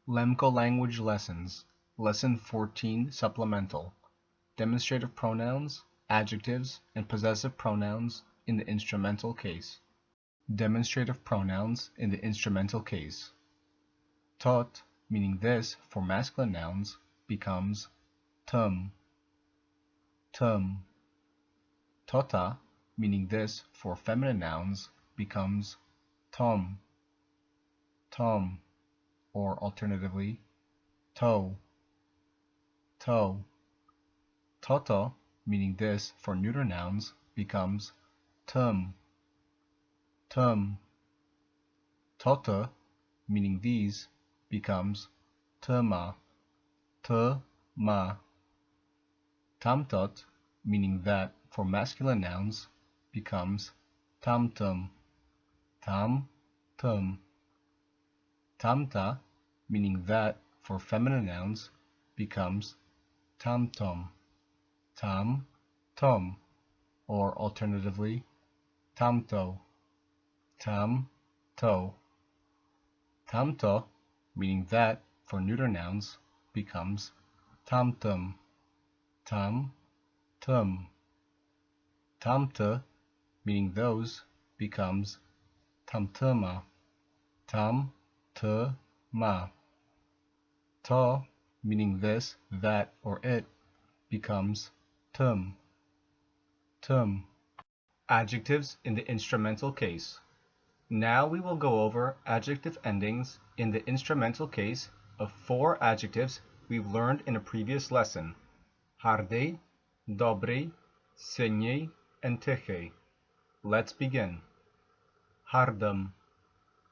Lemko Language Lessons, Lesson 14 Supplemental, Demonstrative Pronouns, Adjectives, and Possessive Pronouns in the Instrumental Case. Demonstrative Pronouns in the Instrumental Case. Tot, meaning this for masculine nouns, becomes tum. Tota, meaning this for feminine nouns, becomes tom. Or alternatively, toe. Toto, meaning this for neuter nouns, becomes tum. Tota, meaning these, becomes tma. Tamtot, meaning that for masculine nouns, becomes tamtum. Tamta, meaning that for feminine nouns, becomes tamtom. Or alternatively, tamto. Tamto, meaning that for neuter nouns, becomes tamtum. Tamta, meaning those, becomes tamtuma. Ta, meaning this, that, or it, becomes tum. Adjectives in the instrumental case. Now we will go over adjective endings in the instrumental case of 4 adjectives we've learned in a previous lesson: hardej, dobrej, syniej, and tichej. Let's begin. Hardom,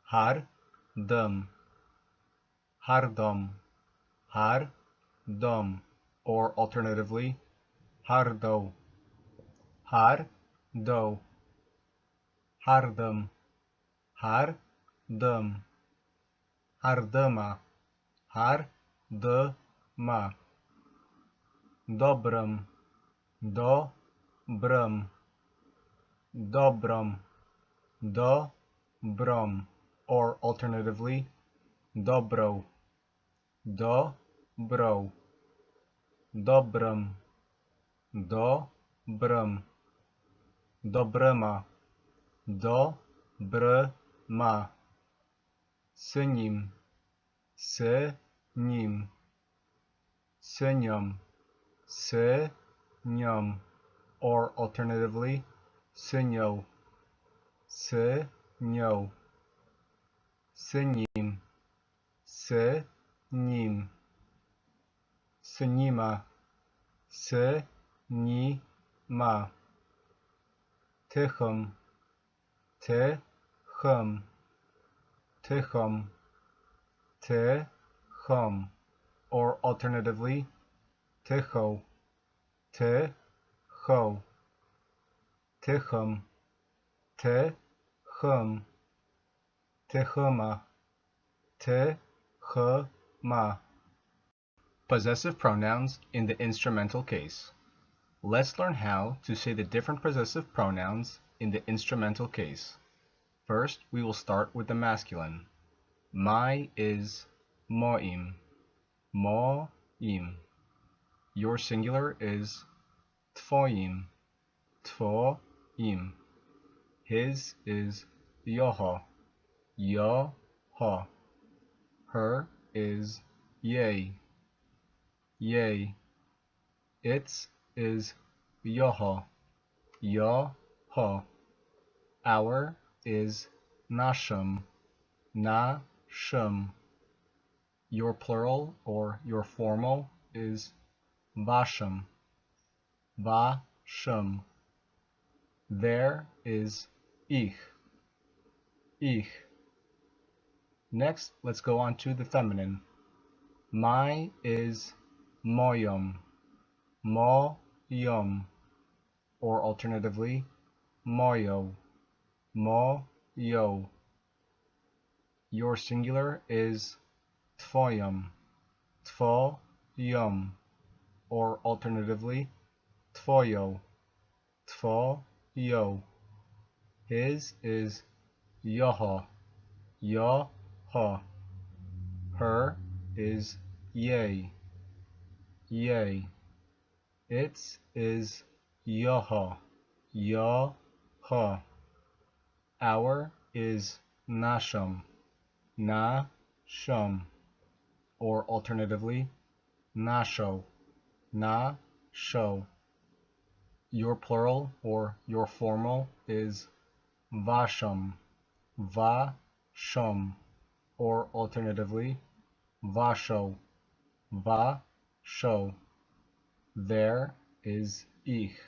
hardom, or alternatively, hardo, hardom, hardama, dobrom, dobrom, or alternatively, dobro, dobrom, dobrma, synim, syniom, or alternatively, synio, synim, synima, tychum, or alternatively, tycho, tychum, tychuma, Possessive pronouns in the instrumental case. Let's learn how to say the different possessive pronouns in the instrumental case. First, we will start with the masculine. My is moim. Your singular is twoim. His is yoho. Her is yea. Its is yoho. Our is nashum. Your plural or your formal is vashum. There is ich. Next, let's go on to the feminine. My is moyom. Or alternatively, moyo. Your singular is twoyom. Or alternatively, twoyo. His is yoho. Her is yay, yay. Its is yaha, yaha. Our is nasham, nasham. Or alternatively, nasho, nasho. Your plural or your formal is vasham, vasham. Or alternatively, vasho, vasho. There is ich,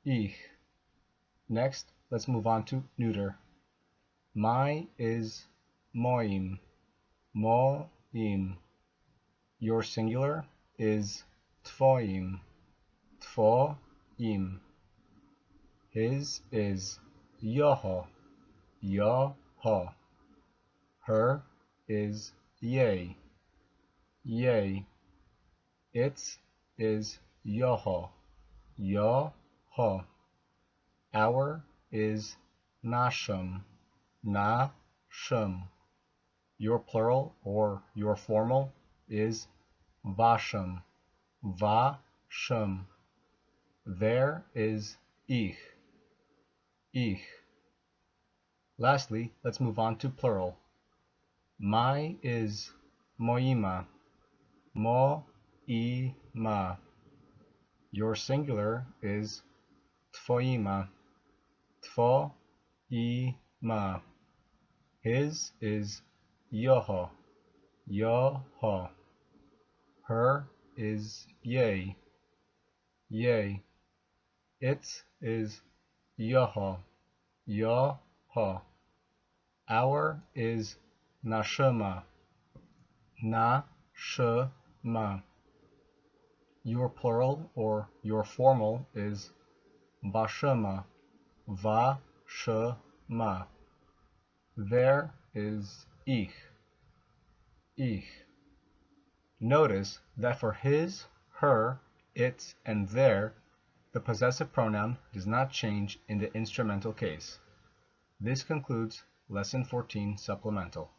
ich. Next, let's move on to neuter. My is moim, moim. Your singular is tvoim, tvoim. His is yoho, yoho. Her is yay, yay. Its is yoho, yoho. Our is nasham, nasham. Your plural or your formal is vasham, vasham. There is ich, ich. Lastly, let's move on to plural. My is moima, moima. Your singular is tvoima, tvoima. His is yoho, yoho. Her is yay, yay. Its is yoho, yoho. Our is nashama, nashama. Your plural or your formal is vashama, vashama. There is ich, ich. Notice that for his, her, its, and their, the possessive pronoun does not change in the instrumental case. This concludes Lesson 14 Supplemental.